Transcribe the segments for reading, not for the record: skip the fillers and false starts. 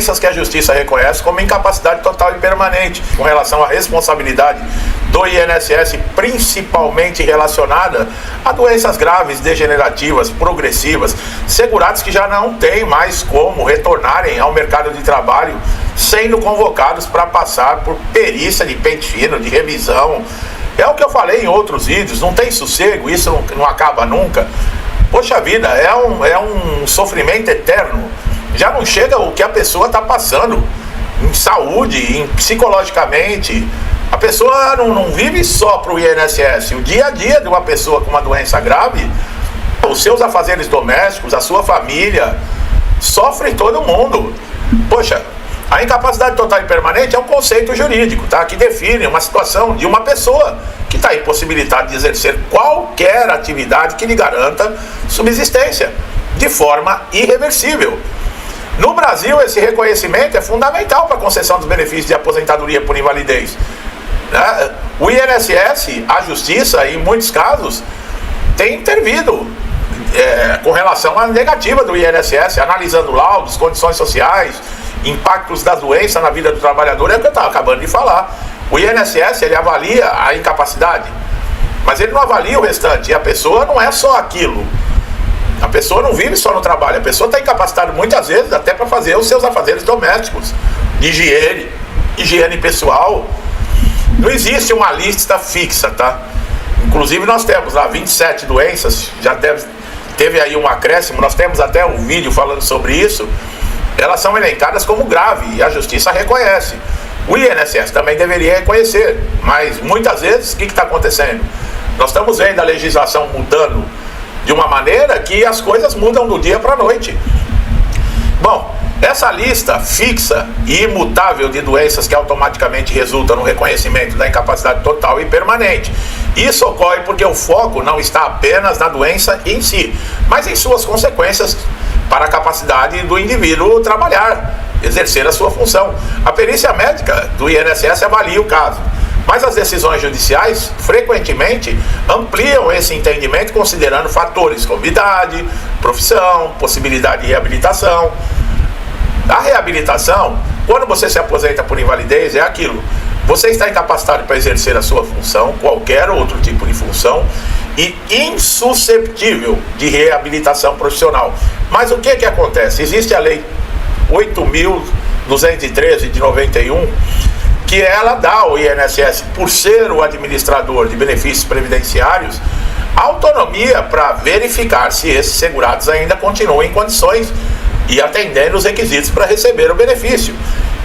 doenças que a Justiça reconhece como incapacidade total e permanente, com relação à responsabilidade do INSS, principalmente relacionada a doenças graves, degenerativas, progressivas, segurados que já não têm mais como retornarem ao mercado de trabalho, sendo convocados para passar por perícia de pente fino, de revisão. É o que eu falei em outros vídeos, não tem sossego, isso não acaba nunca. Poxa vida, é um sofrimento eterno. Já não chega o que a pessoa está passando em saúde, psicologicamente. A pessoa não vive só para o INSS. O dia a dia de uma pessoa com uma doença grave, os seus afazeres domésticos, a sua família, sofre todo mundo. Poxa, a incapacidade total e permanente é um conceito jurídico, tá? Que define uma situação de uma pessoa que está impossibilitada de exercer qualquer atividade que lhe garanta subsistência, de forma irreversível. No Brasil, esse reconhecimento é fundamental para a concessão dos benefícios de aposentadoria por invalidez. O INSS, a Justiça, em muitos casos, tem intervido com relação à negativa do INSS, analisando laudos, condições sociais, impactos da doença na vida do trabalhador. É o que eu estava acabando de falar. O INSS, ele avalia a incapacidade, mas ele não avalia o restante. E a pessoa não é só aquilo. A pessoa não vive só no trabalho. A pessoa está incapacitada muitas vezes até para fazer os seus afazeres domésticos, de higiene pessoal. Não existe uma lista fixa, tá? Inclusive nós temos lá 27 doenças, teve aí um acréscimo, nós temos até um vídeo falando sobre isso. Elas são elencadas como grave e a Justiça reconhece. O INSS também deveria reconhecer, mas muitas vezes o que está acontecendo? Nós estamos vendo a legislação mudando de uma maneira que as coisas mudam do dia para a noite. Bom, essa lista fixa e imutável de doenças que automaticamente resultam no reconhecimento da incapacidade total e permanente. Isso ocorre porque o foco não está apenas na doença em si, mas em suas consequências para a capacidade do indivíduo trabalhar, exercer a sua função. A perícia médica do INSS avalia o caso, mas as decisões judiciais frequentemente ampliam esse entendimento considerando fatores como idade, profissão, possibilidade de reabilitação. A reabilitação, quando você se aposenta por invalidez, é aquilo: você está incapacitado para exercer a sua função, qualquer outro tipo de função, e insusceptível de reabilitação profissional. Mas o que acontece? Existe a lei 8.213 de 91, que ela dá ao INSS, por ser o administrador de benefícios previdenciários, autonomia para verificar se esses segurados ainda continuam em condições e atendendo os requisitos para receber o benefício.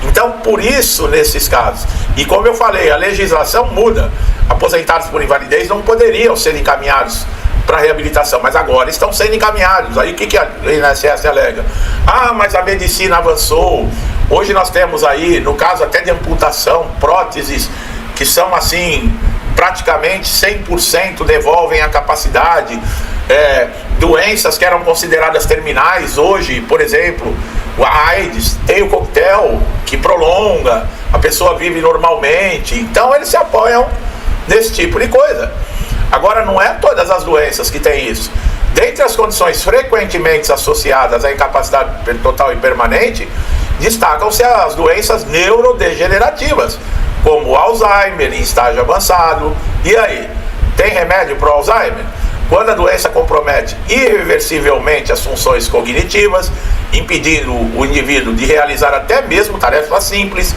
Então, por isso, nesses casos, e como eu falei, a legislação muda. Aposentados por invalidez não poderiam ser encaminhados para reabilitação, mas agora estão sendo encaminhados. Aí o que a INSS alega? Mas a medicina avançou. Hoje nós temos aí, no caso até de amputação, próteses que são assim, praticamente 100% devolvem a capacidade. Doenças que eram consideradas terminais hoje, por exemplo, a AIDS, tem o coquetel que prolonga, a pessoa vive normalmente. Então eles se apoiam nesse tipo de coisa. Agora, não é todas as doenças que têm isso. Dentre as condições frequentemente associadas à incapacidade total e permanente, destacam-se as doenças neurodegenerativas, como Alzheimer em estágio avançado. E aí, tem remédio para o Alzheimer? Quando a doença compromete irreversivelmente as funções cognitivas, impedindo o indivíduo de realizar até mesmo tarefas simples,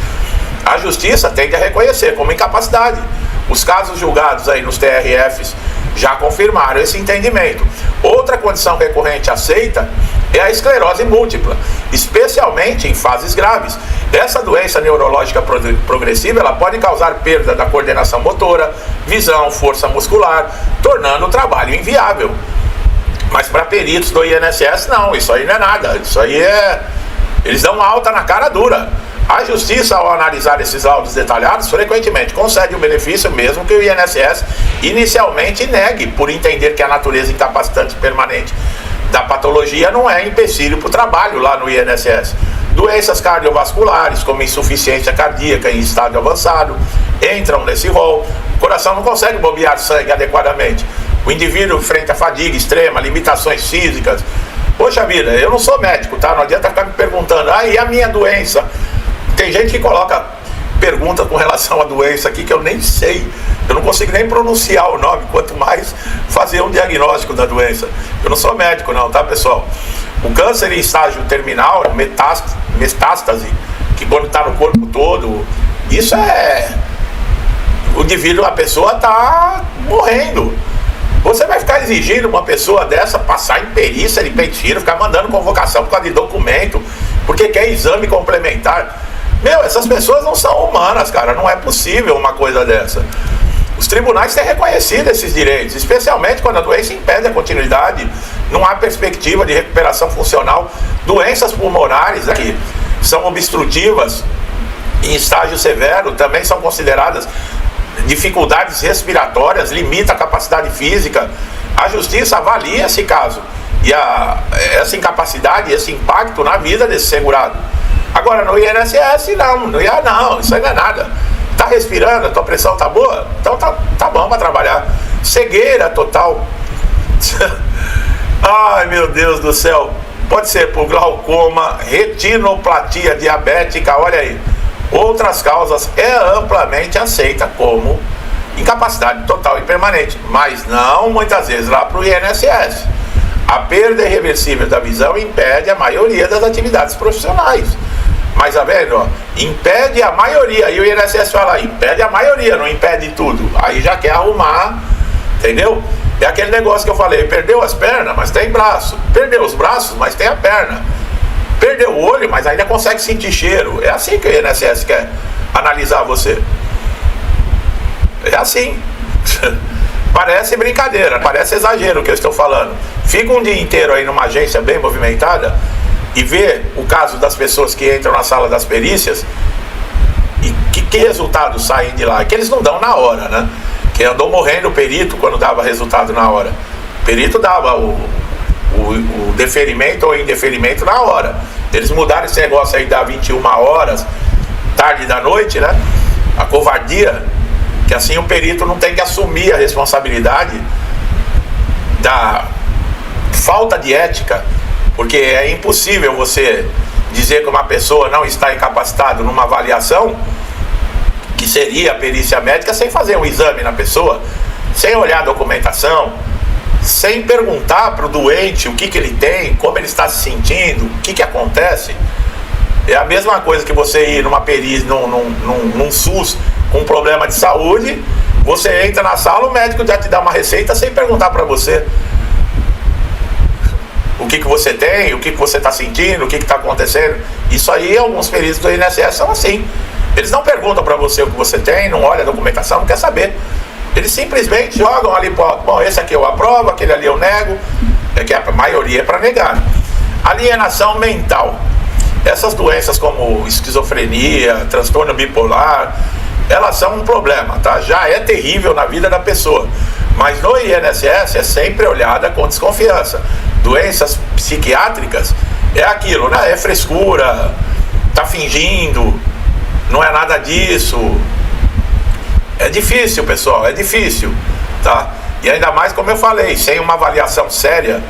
a Justiça tende a reconhecer como incapacidade. Os casos julgados aí nos TRFs já confirmaram esse entendimento. Outra condição recorrente aceita é a esclerose múltipla, especialmente em fases graves. Essa doença neurológica progressiva, ela pode causar perda da coordenação motora, visão, força muscular, tornando o trabalho inviável. Mas para peritos do INSS, não, isso aí não é nada. Isso aí eles dão alta na cara dura. A Justiça, ao analisar esses laudos detalhados, frequentemente concede o benefício, mesmo que o INSS inicialmente negue, por entender que a natureza incapacitante permanente da patologia não é empecilho para o trabalho lá no INSS. Doenças cardiovasculares, como insuficiência cardíaca em estágio avançado, entram nesse rol. O coração não consegue bombear sangue adequadamente. O indivíduo enfrenta fadiga extrema, limitações físicas, Poxa vida, eu não sou médico, tá? Não adianta ficar me perguntando, e a minha doença? Tem gente que coloca pergunta com relação à doença aqui que eu nem sei. Eu não consigo nem pronunciar o nome, quanto mais fazer um diagnóstico da doença. Eu não sou médico não, tá, pessoal? O câncer em estágio terminal, metástase, que quando está no corpo todo, isso é... O indivíduo, a pessoa está morrendo. Você vai ficar exigindo uma pessoa dessa passar em perícia de pente fino, ficar mandando convocação por causa de documento, porque quer exame complementar. Meu, essas pessoas não são humanas, cara. Não é possível uma coisa dessa. Os tribunais têm reconhecido esses direitos, especialmente quando a doença impede a continuidade, não há perspectiva de recuperação funcional. Doenças pulmonares que são obstrutivas em estágio severo também são consideradas dificuldades respiratórias, limita a capacidade física. A justiça avalia esse caso e essa incapacidade, esse impacto na vida desse segurado. Agora no INSS não, isso aí não é nada. Tá respirando, a tua pressão tá boa? Então tá bom para trabalhar. Cegueira total. Ai meu Deus do céu. Pode ser por glaucoma, retinoplatia diabética, olha aí. Outras causas é amplamente aceita como incapacidade total e permanente, mas não muitas vezes lá para o INSS. A perda irreversível da visão impede a maioria das atividades profissionais. Mas tá vendo, ó, impede a maioria, e o INSS fala, impede a maioria, não impede tudo. Aí já quer arrumar, entendeu? É aquele negócio que eu falei, perdeu as pernas, mas tem braço. Perdeu os braços, mas tem a perna. Perdeu o olho, mas ainda consegue sentir cheiro. É assim que o INSS quer analisar você. É assim. Parece brincadeira, parece exagero o que eu estou falando. Fica um dia inteiro aí numa agência bem movimentada e vê o caso das pessoas que entram na sala das perícias e que resultados saem de lá. Que eles não dão na hora, né? Que andou morrendo o perito quando dava resultado na hora. O perito dava o deferimento ou indeferimento na hora. Eles mudaram esse negócio aí da 21 horas, tarde da noite, né? A covardia, que assim o perito não tem que assumir a responsabilidade da falta de ética, porque é impossível você dizer que uma pessoa não está incapacitada numa avaliação, que seria a perícia médica, sem fazer um exame na pessoa, sem olhar a documentação, sem perguntar para o doente o que ele tem, como ele está se sentindo, o que acontece. É a mesma coisa que você ir numa perícia, num SUS com um problema de saúde, você entra na sala, o médico já te dá uma receita sem perguntar para você o que você tem, o que você está sentindo, o que está acontecendo. Isso aí, alguns peritos do INSS são assim. Eles não perguntam para você o que você tem, não olham a documentação, não quer saber. Eles simplesmente jogam ali, bom, esse aqui eu aprovo, aquele ali eu nego. É que a maioria é para negar. Alienação mental. Essas doenças como esquizofrenia, transtorno bipolar, elas são um problema, tá? Já é terrível na vida da pessoa. Mas no INSS é sempre olhada com desconfiança. Doenças psiquiátricas é aquilo, né? É frescura, tá fingindo, não é nada disso. É difícil, pessoal, é difícil, tá? E ainda mais, como eu falei, sem uma avaliação séria,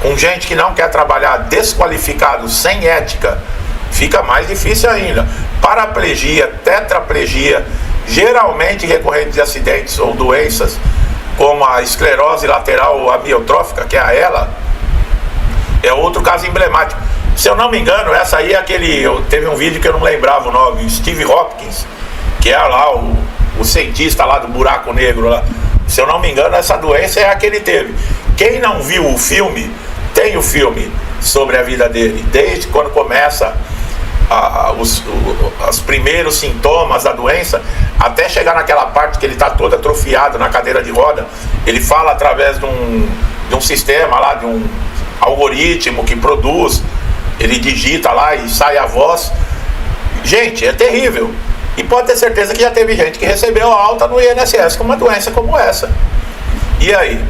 com gente que não quer trabalhar desqualificado, sem ética, fica mais difícil ainda. Paraplegia, tetraplegia, geralmente recorrente de acidentes ou doenças, como a esclerose lateral amiotrófica, que é a ELA, é outro caso emblemático. Se eu não me engano, essa aí é teve um vídeo que eu não lembrava o nome, Steve Hopkins, que é lá o cientista lá do buraco negro lá. Se eu não me engano, essa doença é a que ele teve. Quem não viu o filme, tem o filme sobre a vida dele, desde quando começa os primeiros sintomas da doença, até chegar naquela parte que ele está todo atrofiado na cadeira de roda. Ele fala através de um sistema lá, de um algoritmo que produz, ele digita lá e sai a voz. Gente, é terrível. E pode ter certeza que já teve gente que recebeu alta no INSS com uma doença como essa. E aí?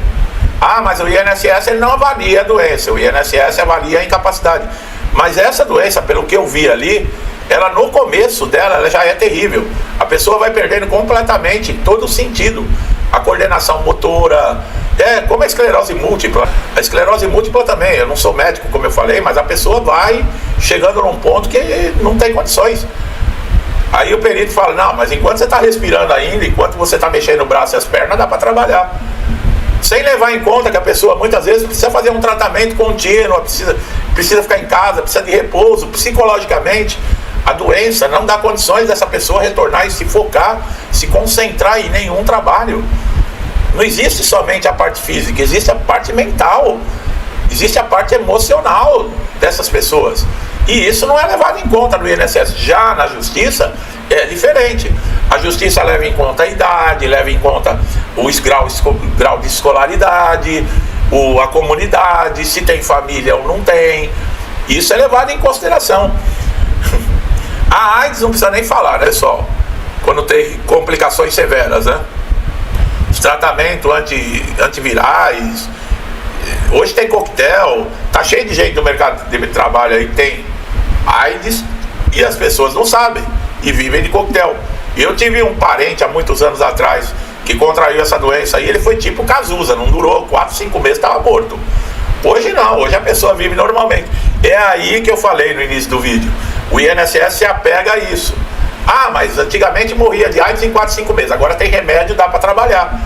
Ah, mas o INSS ele não avalia a doença, o INSS avalia a incapacidade. Mas essa doença, pelo que eu vi ali, ela no começo dela, ela já é terrível. A pessoa vai perdendo completamente todo o sentido. A coordenação motora, Como a esclerose múltipla. A esclerose múltipla também, eu não sou médico, como eu falei, mas a pessoa vai chegando num ponto que não tem condições. Aí o perito fala, não, mas enquanto você está respirando ainda, enquanto você está mexendo o braço e as pernas, dá para trabalhar. Sem levar em conta que a pessoa muitas vezes precisa fazer um tratamento contínuo, precisa ficar em casa, precisa de repouso, psicologicamente. A doença não dá condições dessa pessoa retornar e se focar, se concentrar em nenhum trabalho. Não existe somente a parte física, existe a parte mental, existe a parte emocional dessas pessoas. E isso não é levado em conta no INSS. Já na justiça é diferente. A justiça leva em conta a idade, leva em conta o grau de escolaridade, a comunidade, se tem família ou não tem. Isso é levado em consideração. A AIDS não precisa nem falar, né, pessoal? Quando tem complicações severas, né? Os tratamentos antivirais. Hoje tem coquetel, tá cheio de gente no mercado de trabalho aí que tem AIDS e as pessoas não sabem e vivem de coquetel. Eu tive um parente há muitos anos atrás que contraiu essa doença e ele foi tipo Cazuza, não durou 4, 5 meses, estava morto. Hoje não, hoje a pessoa vive normalmente. É aí que eu falei no início do vídeo. O INSS se apega a isso. Ah, mas antigamente morria de AIDS em 4, 5 meses. Agora tem remédio, dá para trabalhar.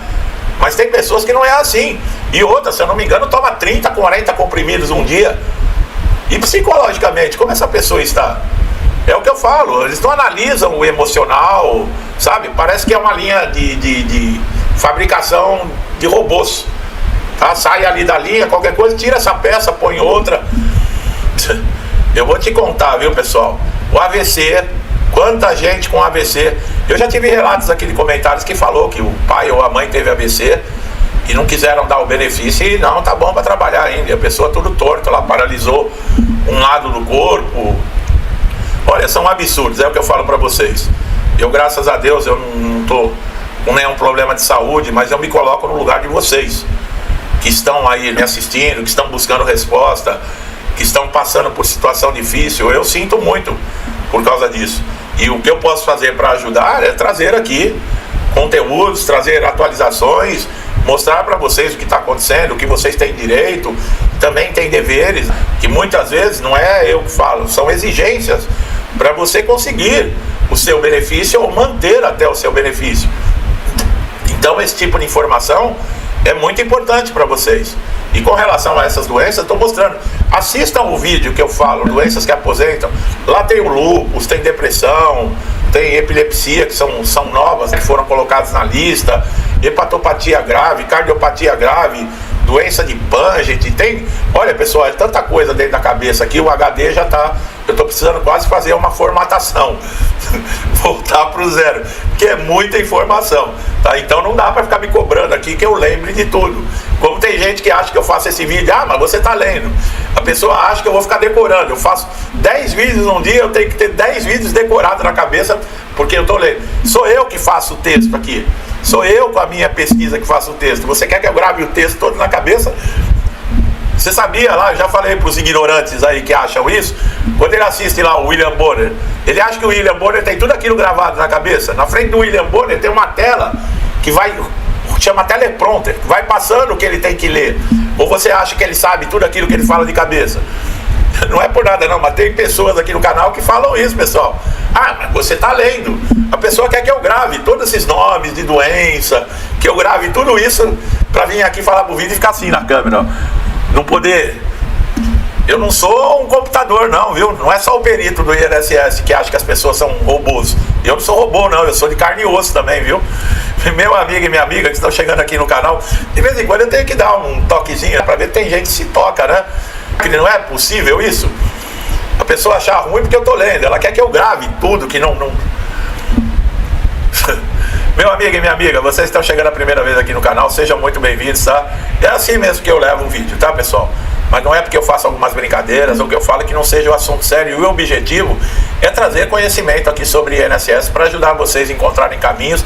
Mas tem pessoas que não é assim. E outra, se eu não me engano, toma 30, 40 comprimidos um dia. E psicologicamente, como essa pessoa está? É o que eu falo, eles não analisam o emocional, sabe? Parece que é uma linha de fabricação de robôs. Tá? Sai ali da linha, qualquer coisa, tira essa peça, põe outra. Eu vou te contar, viu, pessoal? O AVC, quanta gente com AVC. Eu já tive relatos aqui de comentários que falou que o pai ou a mãe teve AVC e não quiseram dar o benefício e não, tá bom para trabalhar ainda. E a pessoa tudo torto, ela paralisou um lado do corpo. Olha, são absurdos, é o que eu falo para vocês. Eu, graças a Deus, eu não tô com nenhum problema de saúde, mas eu me coloco no lugar de vocês que estão aí me assistindo, que estão buscando resposta, que estão passando por situação difícil. Eu sinto muito por causa disso. E o que eu posso fazer para ajudar é trazer aqui conteúdos, trazer atualizações, mostrar para vocês o que está acontecendo, o que vocês têm direito, também têm deveres, que muitas vezes não é eu que falo, são exigências para você conseguir o seu benefício ou manter até o seu benefício. Então esse tipo de informação é muito importante para vocês. E com relação a essas doenças, estou mostrando. Assistam o vídeo que eu falo, doenças que aposentam. Lá tem o lúpus, tem depressão, tem epilepsia, que são novas, que foram colocadas na lista, hepatopatia grave, cardiopatia grave, doença de Paget, tem... Olha, pessoal, é tanta coisa dentro da cabeça aqui, o HD já está... Eu estou precisando quase fazer uma formatação, voltar para o zero, porque é muita informação, tá? Então não dá para ficar me cobrando aqui que eu lembre de tudo. Como tem gente que acha que eu faço esse vídeo, mas você está lendo. A pessoa acha que eu vou ficar decorando. Eu faço 10 vídeos num dia, eu tenho que ter 10 vídeos decorados na cabeça, porque eu estou lendo. Sou eu que faço o texto aqui. Sou eu com a minha pesquisa que faço o texto. Você quer que eu grave o texto todo na cabeça? Você sabia lá, eu já falei para os ignorantes aí que acham isso, quando ele assiste lá o William Bonner, ele acha que o William Bonner tem tudo aquilo gravado na cabeça. Na frente do William Bonner tem uma tela que vai, chama teleprompter, que vai passando o que ele tem que ler. Ou você acha que ele sabe tudo aquilo que ele fala de cabeça? Não é por nada não, mas tem pessoas aqui no canal que falam isso, pessoal. Mas você está lendo. A pessoa quer que eu grave todos esses nomes de doença, que eu grave tudo isso para vir aqui falar pro vídeo e ficar assim na câmera, ó. Não poder. Eu não sou um computador não, viu? Não é só o perito do INSS que acha que as pessoas são robôs. Eu não sou robô não, eu sou de carne e osso também, viu? Meu amigo e minha amiga que estão chegando aqui no canal, de vez em quando eu tenho que dar um toquezinho para ver que tem gente que se toca, né? Que não é possível isso. A pessoa achar ruim porque eu tô lendo, ela quer que eu grave tudo que não... Meu amigo e minha amiga, vocês estão chegando a primeira vez aqui no canal, sejam muito bem-vindos, tá? É assim mesmo que eu levo um vídeo, tá, pessoal? Mas não é porque eu faço algumas brincadeiras ou que eu falo que não seja um assunto sério. E o objetivo é trazer conhecimento aqui sobre INSS para ajudar vocês a encontrarem caminhos,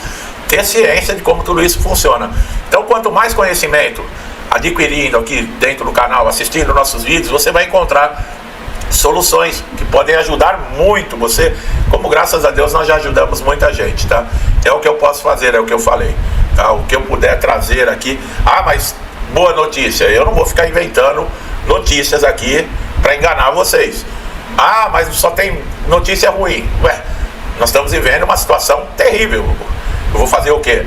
ter ciência de como tudo isso funciona. Então, quanto mais conhecimento adquirindo aqui dentro do canal, assistindo nossos vídeos, você vai encontrar soluções que podem ajudar muito você, como graças a Deus nós já ajudamos muita gente, tá? É o que eu posso fazer, é o que eu falei, tá? O que eu puder trazer aqui. Mas boa notícia. Eu não vou ficar inventando notícias aqui para enganar vocês. Ah, mas só tem notícia ruim. Ué, nós estamos vivendo uma situação terrível. Eu vou fazer o quê?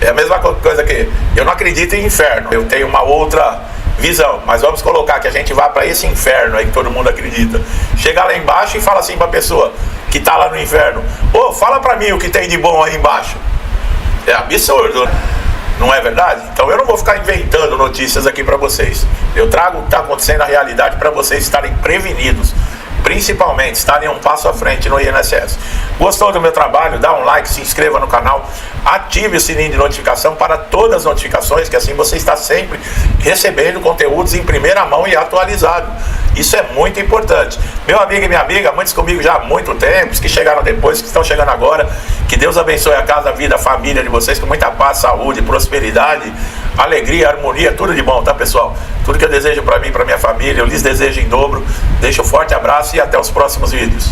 É a mesma coisa que eu não acredito em inferno. Eu tenho uma outra visão. Mas vamos colocar que a gente vá para esse inferno aí que todo mundo acredita. Chega lá embaixo e fala assim para a pessoa que está lá no inferno: ô, fala para mim o que tem de bom aí embaixo. É absurdo, não é verdade? Então eu não vou ficar inventando notícias aqui para vocês. Eu trago o que está acontecendo na realidade para vocês estarem prevenidos, principalmente estarem um passo à frente no INSS. Gostou do meu trabalho? Dá um like, se inscreva no canal, ative o sininho de notificação para todas as notificações, que assim você está sempre recebendo conteúdos em primeira mão e atualizado. Isso é muito importante. Meu amigo e minha amiga, muitos comigo já há muito tempo, os que chegaram depois, que estão chegando agora, que Deus abençoe a casa, a vida, a família de vocês com muita paz, saúde, prosperidade, alegria, harmonia, tudo de bom, tá, pessoal? Tudo que eu desejo para mim e para minha família, eu lhes desejo em dobro. Deixo um forte abraço e até os próximos vídeos.